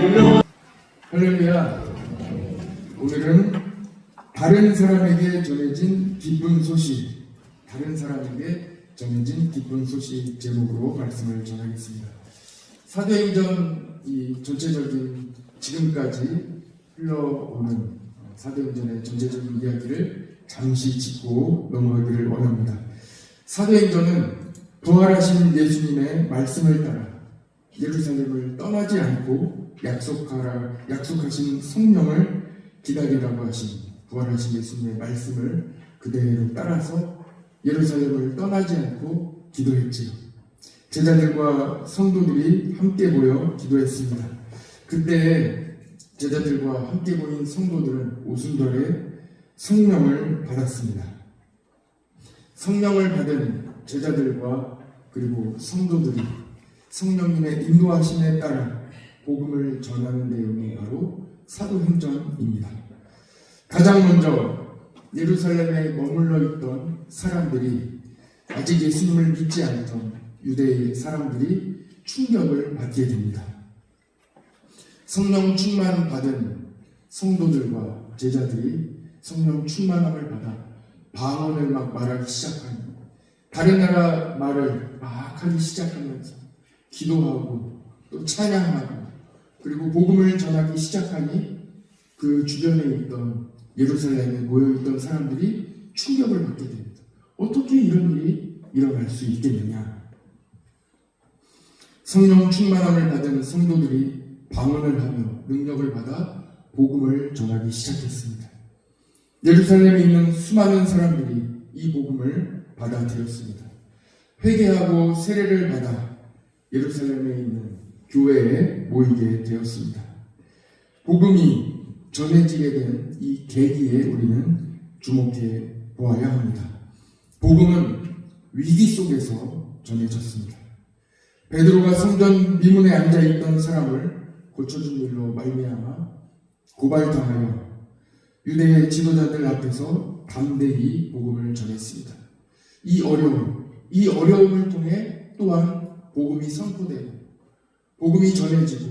할렐루야. 오늘은 다른 사람에게 전해진 기쁜 소식, 다른 사람에게 전해진 기쁜 소식 제목으로 말씀을 전하겠습니다. 사도행전 이 전체적인 지금까지 흘러오는 사도행전의 전체적인 이야기를 잠시 짚고 넘어가기를 원합니다. 사도행전은 부활하신 예수님의 말씀을 따라 예루살렘을 떠나지 않고 약속하신 성령을 기다리라고 하신 부활하신 예수님의 말씀을 그대로 따라서 예루살렘을 떠나지 않고 기도했지요. 제자들과 성도들이 함께 모여 기도했습니다. 그때 제자들과 함께 모인 성도들은 오순절에 성령을 받았습니다. 성령을 받은 제자들과 그리고 성도들이 성령님의 인도하심에 따라 복음을 전하는 내용이 바로 사도행전입니다. 가장 먼저 예루살렘에 머물러 있던 사람들이 아직 예수님을 믿지 않던 유대의 사람들이 충격을 받게 됩니다. 성령 충만 받은 성도들과 제자들이 성령 충만함을 받아 방언을 막 말하기 시작하니 다른 나라 말을 막 하기 시작하면서 기도하고 또 찬양하고 그리고 복음을 전하기 시작하니 그 주변에 있던 예루살렘에 모여있던 사람들이 충격을 받게 됩니다. 어떻게 이런 일이 일어날 수 있겠느냐? 성령 충만함을 받은 성도들이 방언을 하며 능력을 받아 복음을 전하기 시작했습니다. 예루살렘에 있는 수많은 사람들이 이 복음을 받아들였습니다. 회개하고 세례를 받아 예루살렘에 있는 교회에 모이게 되었습니다. 복음이 전해지게 된 이 계기에 우리는 주목해 보아야 합니다. 복음은 위기 속에서 전해졌습니다. 베드로가 성전 미문에 앉아있던 사람을 고쳐준 일로 말미암아 고발당하여 유대의 지도자들 앞에서 담대히 복음을 전했습니다. 이 어려움을 통해 또한 복음이 선포되고 복음이 전해지고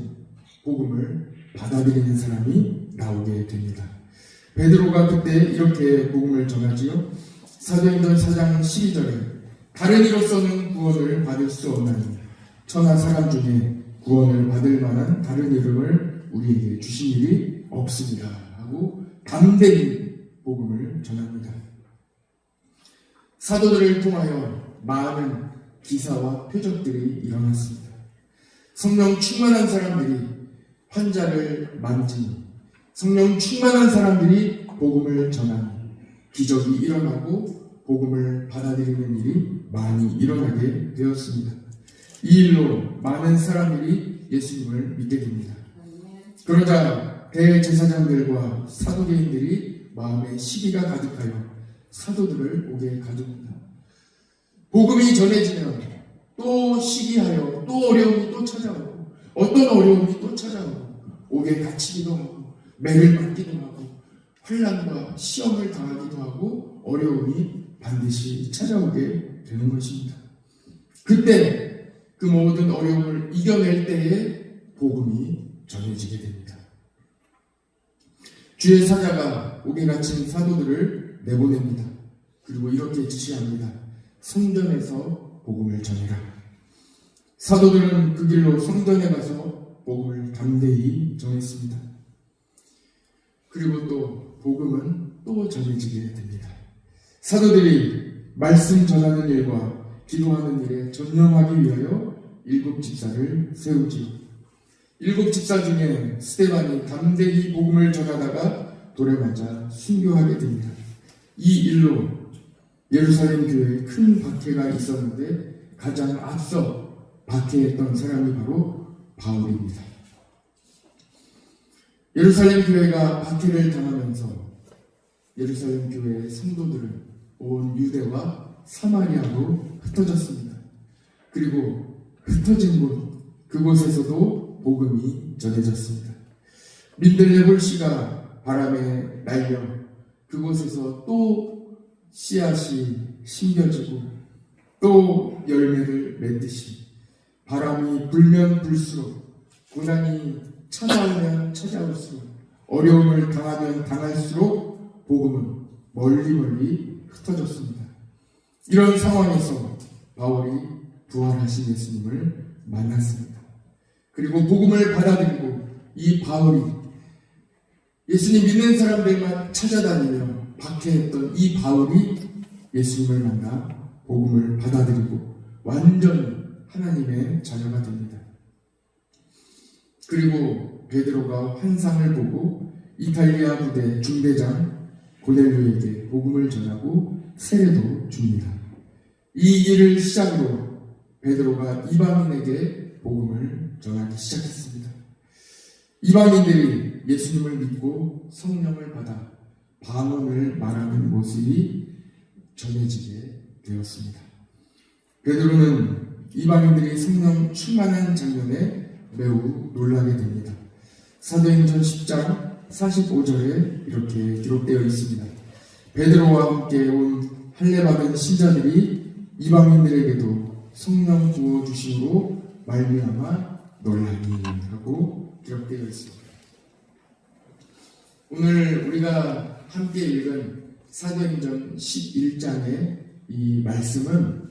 복음을 받아들이는 사람이 나오게 됩니다. 베드로가 그때 이렇게 복음을 전하지요. 사도행전 4장 12절에 다른 이로서는 구원을 받을 수 없나니 천하 사람 중에 구원을 받을 만한 다른 이름을 우리에게 주신 일이 없습니다 하고 담대히 복음을 전합니다. 사도들을 통하여 많은 기사와 표적들이 일어났습니다. 성령 충만한 사람들이 환자를 만지니 성령 충만한 사람들이 복음을 전하니 기적이 일어나고 복음을 받아들이는 일이 많이 일어나게 되었습니다. 이 일로 많은 사람들이 예수님을 믿게 됩니다. 그러자 대제사장들과 사도계인들이 마음에 시기가 가득하여 사도들을 옥에 가둡니다. 복음이 전해지면 또 시기하여 또 어려움이 또 찾아오고 어떤 어려움이 또 찾아오고 옥에 갇히기도 하고 매를 맞기도 하고 환난과 시험을 당하기도 하고 어려움이 반드시 찾아오게 되는 것입니다. 그때 그 모든 어려움을 이겨낼 때에 복음이 전해지게 됩니다. 주의 사자가 옥에 갇힌 사도들을 내보냅니다. 그리고 이렇게 지시합니다. 성전에서 복음을 전해라. 사도들은 그 길로 성전에 가서 복음을 담대히 전했습니다. 그리고 또 복음은 또 전해지게 됩니다. 사도들이 말씀 전하는 일과 기도하는 일에 전념하기 위하여 7 집사를 세우지요. 7 집사 중에 스데반이 담대히 복음을 전하다가 돌에 맞아 순교하게 됩니다. 이 일로 예루살렘 교회에 큰 박해가 있었는데 가장 앞서 박해했던 사람이 바로 바울입니다. 예루살렘 교회가 박해를 당하면서 예루살렘 교회의 성도들은 온 유대와 사마리아로 흩어졌습니다. 그리고 흩어진 그곳에서도 복음이 전해졌습니다. 민들레볼씨가 바람에 날려 그곳에서 또 씨앗이 심겨지고 또 열매를 맺듯이 바람이 불면 불수록 고난이 찾아오면 찾아올수록, 어려움을 당하면 당할수록 복음은 멀리 멀리 흩어졌습니다. 이런 상황에서 바울이 부활하신 예수님을 만났습니다. 그리고 복음을 받아들이고 이 바울이 예수님 믿는 사람들만 찾아다니며 박해했던 이 바울이 예수님을 만나 복음을 받아들이고 완전히 하나님의 자녀가 됩니다. 그리고 베드로가 환상을 보고 이탈리아 부대 중대장 고넬료에게 복음을 전하고 세례도 줍니다. 이 일을 시작으로 베드로가 이방인에게 복음을 전하기 시작했습니다. 이방인들이 예수님을 믿고 성령을 받아 방언을 말하는 모습이 전해지게 되었습니다. 베드로는 이방인들이 성령 충만한 장면에 매우 놀라게 됩니다. 사도행전 10장 45절에 이렇게 기록되어 있습니다. 베드로와 함께 온 할례받은 신자들이 이방인들에게도 성령 부어주심으로 말미암아 놀라니 하고 기록되어 있습니다. 오늘 우리가 함께 읽은 사도행전 11장의 이 말씀은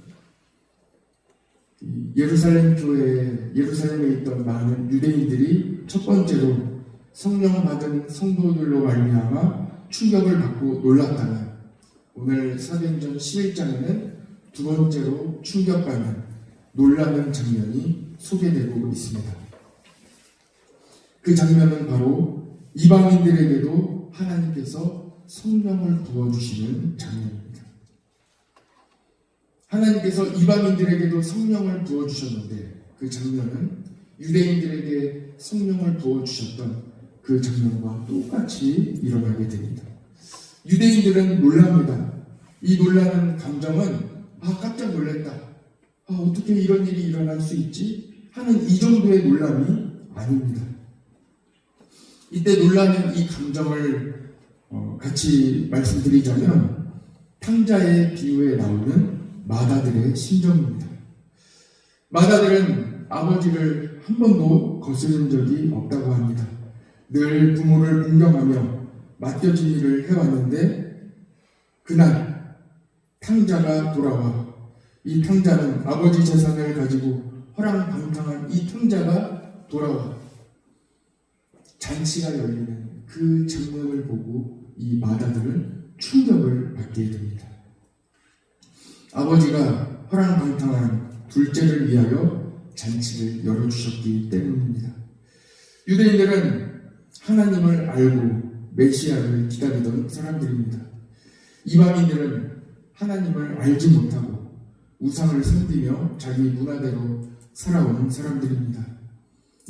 예루살렘 교회, 예루살렘에 있던 많은 유대인들이 첫 번째로 성령 받은 성도들로 말미암아 충격을 받고 놀랐다면, 오늘 사도행전 11장에는 두 번째로 충격받는 놀라는 장면이 소개되고 있습니다. 그 장면은 바로 이방인들에게도 하나님께서 성령을 부어주시는 장면입니다. 하나님께서 이방인들에게도 성령을 부어주셨는데, 그 장면은 유대인들에게 성령을 부어주셨던 그 장면과 똑같이 일어나게 됩니다. 유대인들은 놀랍니다. 이 놀라는 감정은 깜짝 놀랐다, 어떻게 이런 일이 일어날 수 있지? 하는 이 정도의 놀람이 아닙니다. 이때 놀라는 이 감정을 같이 말씀드리자면, 탕자의 비유에 나오는 마다들의 심정입니다. 마다들은 아버지를 한 번도 거스른 적이 없다고 합니다. 늘 부모를 공경하며 맡겨진 일을 해왔는데, 그날 탕자가 돌아와 이 탕자는 아버지 재산을 가지고 허랑방탕한 이 탕자가 돌아와 잔치가 열리는 그 장면을 보고 이 마다들은 충격을 받게 됩니다. 아버지가 허랑방탕한 둘째를 위하여 잔치를 열어주셨기 때문입니다. 유대인들은 하나님을 알고 메시아를 기다리던 사람들입니다. 이방인들은 하나님을 알지 못하고 우상을 섬기며 자기 문화대로 살아온 사람들입니다.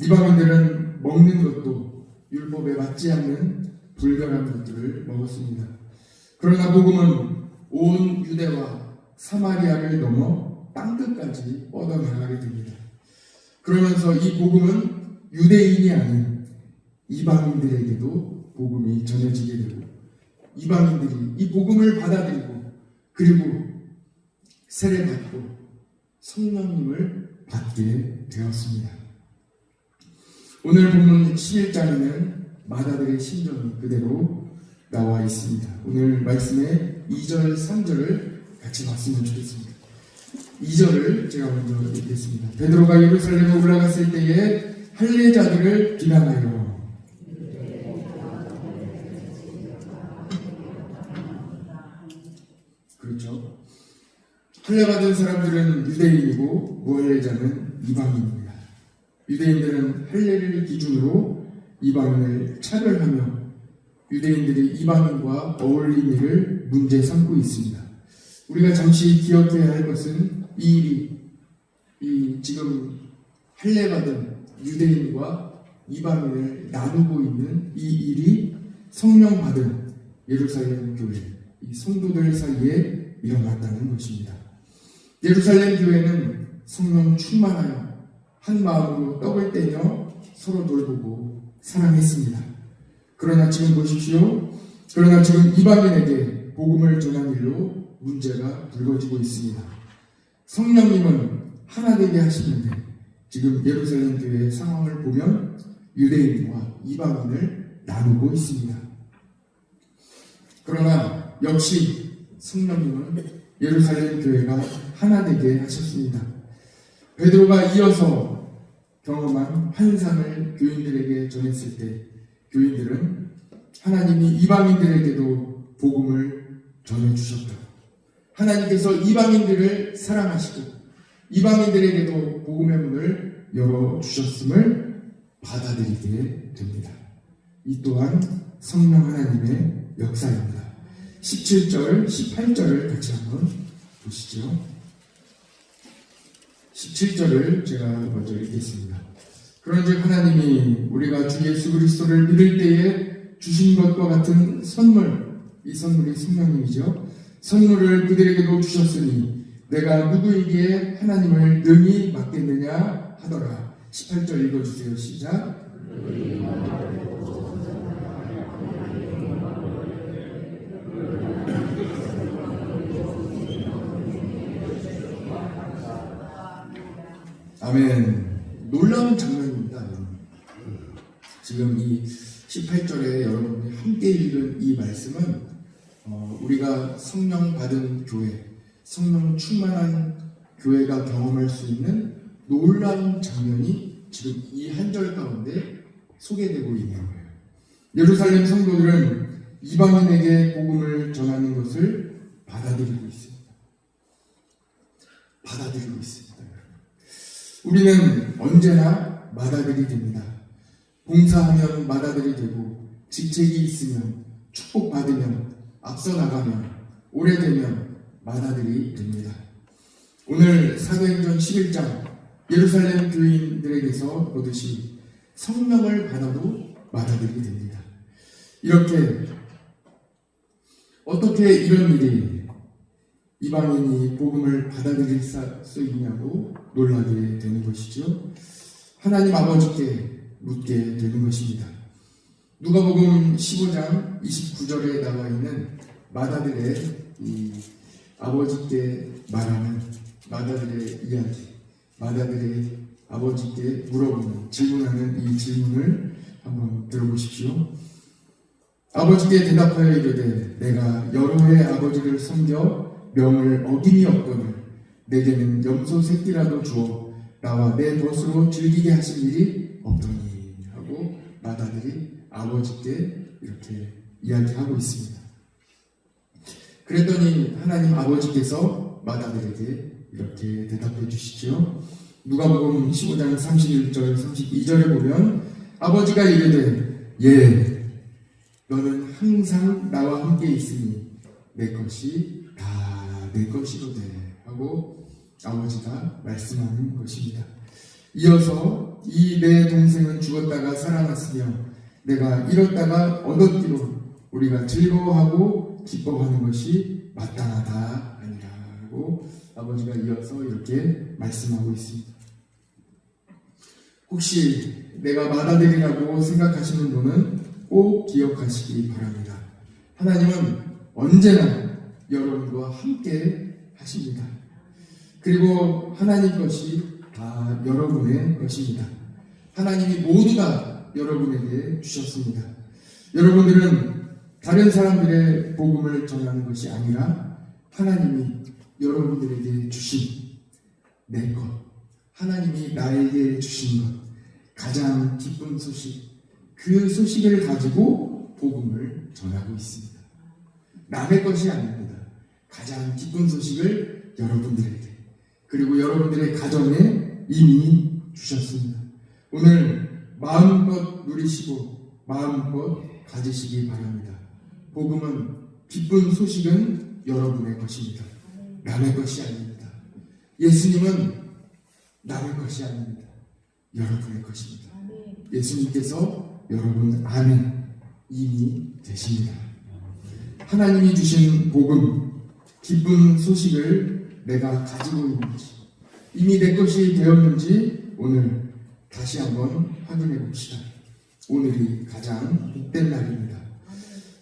이방인들은 먹는 것도 율법에 맞지 않는 불결한 것들을 먹었습니다. 그러나 복음은 온 유대와 사마리아를 넘어 땅끝까지 뻗어나가게 됩니다. 그러면서 이 복음은 유대인이 아닌 이방인들에게도 복음이 전해지게 되고, 이방인들이 이 복음을 받아들이고 그리고 세례받고 성령님을 받게 되었습니다. 오늘 본문 11장에는 마다들의 심정이 그대로 나와 있습니다. 오늘 말씀의 2절, 3절을 같이 봤으면 좋겠습니다. 2절을 제가 먼저 읽겠습니다. 베드로가 예루살렘에 올라갔을 때에 할례자들을 비난하여, 그렇죠. 할례받은 사람들은 유대인이고 무할례자는 이방인입니다. 유대인들은 할례를 기준으로 이방인을 차별하며 유대인들이 이방인과 어울린 일을 문제 삼고 있습니다. 우리가 잠시 기억해야 할 것은 이 일이 지금 할례받은 유대인과 이방인을 나누고 있는 이 일이 성령 받은 예루살렘 교회, 이 성도들 사이에 일어났다는 것입니다. 예루살렘 교회는 성령 충만하여 한 마음으로 떡을 떼며 서로 돌보고 사랑했습니다. 그러나 지금 보십시오. 그러나 지금 이방인에게 복음을 전한 일로 문제가 불거지고 있습니다. 성령님은 하나 되게 하시는데 지금 예루살렘 교회의 상황을 보면 유대인과 이방인을 나누고 있습니다. 그러나 역시 성령님은 예루살렘 교회가 하나 되게 하셨습니다. 베드로가 이어서 경험한 환상을 교인들에게 전했을 때 교인들은 하나님이 이방인들에게도 복음을 전해주셨다. 하나님께서 이방인들을 사랑하시고 이방인들에게도 복음의 문을 열어주셨음을 받아들이게 됩니다. 이 또한 성령 하나님의 역사입니다. 17절, 18절을 같이 한번 보시죠. 17절을 제가 먼저 읽겠습니다. 그런즉 하나님이 우리가 주 예수 그리스도를 믿을 때에 주신 것과 같은 선물, 이 선물이 성령님이죠. 선물을 그들에게도 주셨으니 내가 누구에게 하나님을 능히 맡겠느냐 하더라. 18절 읽어주세요. 시작. 아멘. 놀라운 장면입니다. 지금 이 18절에 여러분이 함께 읽은 이 말씀은 우리가 성령 받은 교회, 성령 충만한 교회가 경험할 수 있는 놀라운 장면이 지금 이 한 절 가운데 소개되고 있는 거예요. 예루살렘 성도들은 이방인에게 복음을 전하는 것을 받아들이고 있습니다. 받아들이고 있습니다. 우리는 언제나 마다들이 됩니다. 봉사하면 마다들이 되고 직책이 있으면 축복받으면 앞서 나가면 오래되면 마다들이 됩니다. 오늘 사도행전 11장 예루살렘 교인들에게서 보듯이 성령을 받아도 마다들이 됩니다. 이렇게 어떻게 이런 일이 이방인이 복음을 받아들일 수 있냐고 놀라게 되는 것이죠. 하나님 아버지께 묻게 되는 것입니다. 누가복음 15장 29절에 나와 있는 마다들의 이 아버지께 말하는 마다들의 이야기, 마다들의 아버지께 물어보는 질문하는 이 질문을 한번 들어보십시오. 아버지께 대답하여 이르되 내가 여러 해 아버지를 섬겨 명을 어김이 없거늘 내게는 염소 새끼라도 주어 나와 내 벗으로 즐기게 하실 일이 없더니 하고 마다들이 아버지께 이렇게 이야기하고 있습니다. 그랬더니 하나님 아버지께서 마다들에게 이렇게 대답해 주시죠. 누가복음 15장 31절 32절에 보면 아버지가 이르되 너는 항상 나와 함께 있으니 내 것이 다 내 것이로되 하고 아버지가 말씀하는 것입니다. 이어서 이 내 동생은 죽었다가 살아났으며 내가 잃었다가 얻었기로 우리가 즐거워하고 기뻐하는 것이 마땅하다 아니라 하고 아버지가 이어서 이렇게 말씀하고 있습니다. 혹시 내가 마다들이라고 생각하시는 분은 꼭 기억하시기 바랍니다. 하나님은 언제나 여러분과 함께 하십니다. 그리고 하나님 것이 다 여러분의 것입니다. 하나님이 모두 다 여러분에게 주셨습니다. 여러분들은 다른 사람들의 복음을 전하는 것이 아니라 하나님이 여러분들에게 주신 내 것, 하나님이 나에게 주신 것, 가장 기쁜 소식, 그 소식을 가지고 복음을 전하고 있습니다. 남의 것이 아닙니다. 가장 기쁜 소식을 여러분들에게 그리고 여러분들의 가정에 이미 주셨습니다. 오늘 마음껏 누리시고 마음껏 가지시기 바랍니다. 복음은 기쁜 소식은 여러분의 것입니다. 남의 것이 아닙니다. 예수님은 남의 것이 아닙니다. 여러분의 것입니다. 예수님께서 여러분 안에 이미 계십니다. 하나님이 주신 복음, 기쁜 소식을 내가 가지고 있는지, 이미 내 것이 되었는지 오늘 다시 한번 확인해 봅시다. 오늘이 가장 복된 날입니다.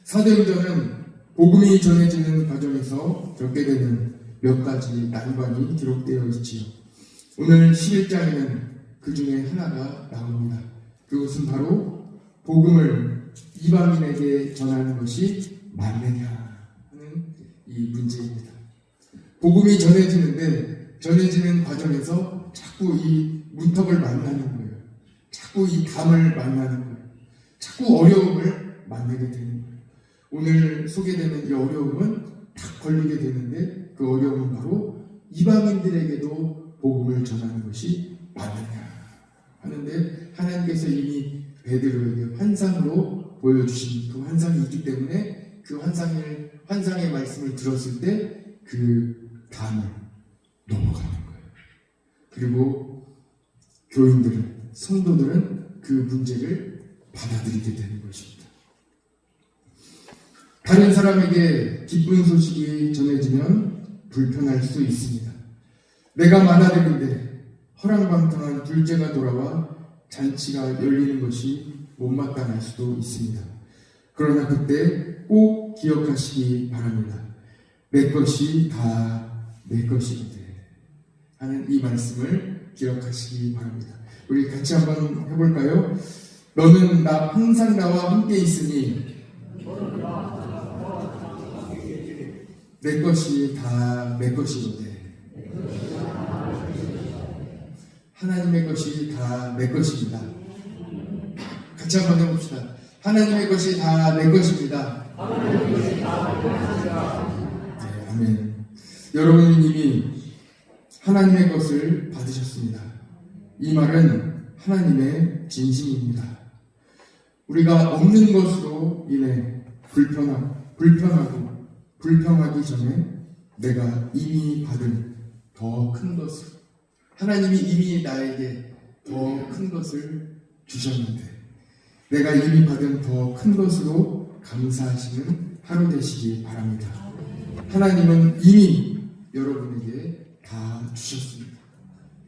사도행전은 복음이 전해지는 과정에서 겪게 되는 몇 가지 난관이 기록되어 있지요. 오늘 11장에는 그 중에 하나가 나옵니다. 그것은 바로 복음을 이방인에게 전하는 것이 맞느냐 하는 이 문제입니다. 복음이 전해지는 과정에서 자꾸 이 문턱을 만나는 거예요. 자꾸 이 담을 만나는 거예요. 자꾸 어려움을 만나게 되는 거예요. 오늘 소개되는 이 어려움은 딱 걸리게 되는데 그 어려움은 바로 이방인들에게도 복음을 전하는 것이 맞느냐 하는데 하나님께서 이미 베드로에게 환상으로 보여주신 그 환상이 있기 때문에 그 환상의 말씀을 들었을 때 그 담을 넘어가는 거예요. 그리고 교인들은, 성도들은 그 문제를 받아들이게 되는 것입니다. 다른 사람에게 기쁜 소식이 전해지면 불편할 수 있습니다. 내가 맏아들인데 허랑방탕한 둘째가 돌아와 잔치가 열리는 것이 못마땅할 수도 있습니다. 그러나 그때 꼭 기억하시기 바랍니다. 내 것이 다 내 것이거든 하는 이 말씀을 기억하시기 바랍니다. 우리 같이 한번 해볼까요? 너는 항상 나와 함께 있으니 내 것이 다 내 것이거든. 하나님의 것이 다 내 것입니다. 같이 한번 해봅시다. 하나님의 것이 다 내 것입니다. 네, 아멘. 여러분은 이미 하나님의 것을 받으셨습니다. 이 말은 하나님의 진심입니다. 우리가 없는 것으로 인해 불평하기 전에 내가 이미 받은 더 큰 것을, 하나님이 이미 나에게 더 큰 것을 주셨는데 내가 이미 받은 더 큰 것으로 감사하시는 하루 되시기 바랍니다. 하나님은 이미 여러분에게 다 주셨습니다.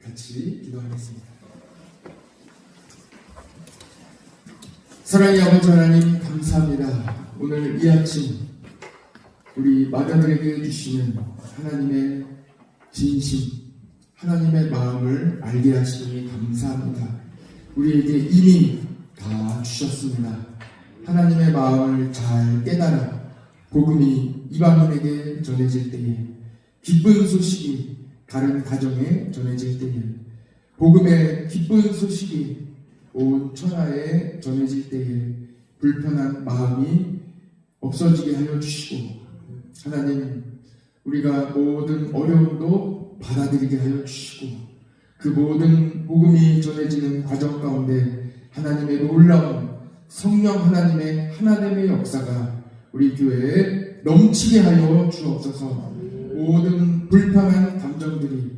같이 기도하겠습니다. 사랑의 아버지 하나님, 감사합니다. 오늘 이 아침 우리 맏아들에게 주시는 하나님의 진심, 하나님의 마음을 알게 하시니 감사합니다. 우리에게 이미 다 주셨습니다. 하나님의 마음을 잘 깨달아 복음이 이방인에게 전해질 때에, 기쁜 소식이 다른 가정에 전해질 때에, 복음의 기쁜 소식이 온 천하에 전해질 때에 불편한 마음이 없어지게 하여 주시고, 하나님, 우리가 모든 어려움도 받아들이게 하여 주시고, 그 모든 복음이 전해지는 과정 가운데 하나님의 놀라운 성령 하나님의 하나됨의 역사가 우리 교회에 넘치게 하여 주옵소서. 모든 불편한 감정들이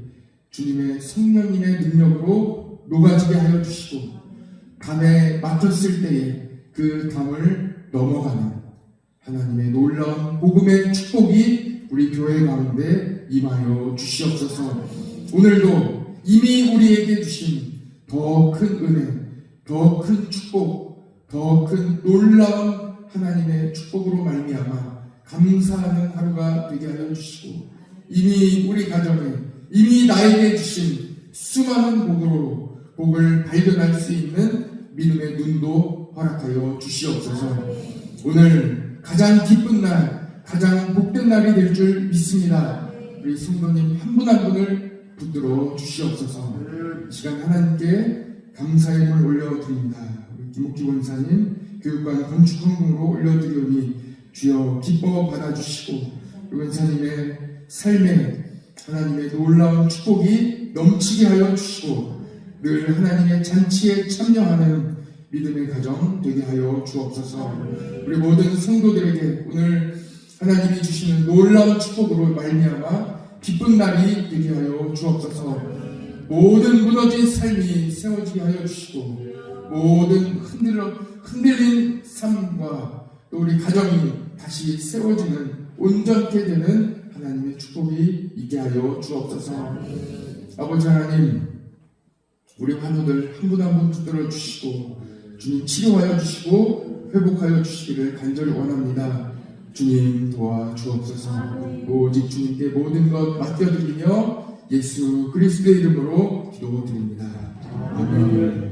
주님의 성령님의 능력으로 녹아지게 하여 주시고, 담에 맡겼을 때에 그 담을 넘어가는 하나님의 놀라운 복음의 축복이 우리 교회 가운데 임하여 주시옵소서. 오늘도 이미 우리에게 주신 더 큰 은혜, 더 큰 축복, 더 큰 놀라운 하나님의 축복으로 말미암아 감사하는 하루가 되게 하여 주시고, 이미 우리 가정에 이미 나에게 주신 수많은 복으로 복을 발견할 수 있는 믿음의 눈도 허락하여 주시옵소서. 오늘 가장 기쁜 날, 가장 복된 날이 될 줄 믿습니다. 우리 성도님 한 분 한 분을 붙들어 주시옵소서. 이 시간 하나님께 감사의 물 올려드립니다. 우리 김옥기 권사님 교육관 건축 헌금으로 올려드리오니 주여 기뻐 받아주시고, 우리 권사님의 삶에 하나님의 놀라운 축복이 넘치게 하여 주시고, 늘 하나님의 잔치에 참여하는 믿음의 가정 되게 하여 주옵소서. 우리 모든 성도들에게 오늘 하나님이 주시는 놀라운 축복으로 말미암아 기쁜 날이 되게 하여 주옵소서. 모든 무너진 삶이 세워지게 하여 주시고, 모든 흔들린 삶과 또 우리 가정이 다시 세워지는 온전케 되는 하나님의 축복이 있게 하여 주옵소서. 아버지 하나님, 우리 환우들 한 분 한 분 붙들어 주시고 주님 치료하여 주시고 회복하여 주시기를 간절히 원합니다. 주님 도와주옵소서. 오직 주님께 모든 것 맡겨드리며 예수 그리스도의 이름으로 기도드립니다. 아멘.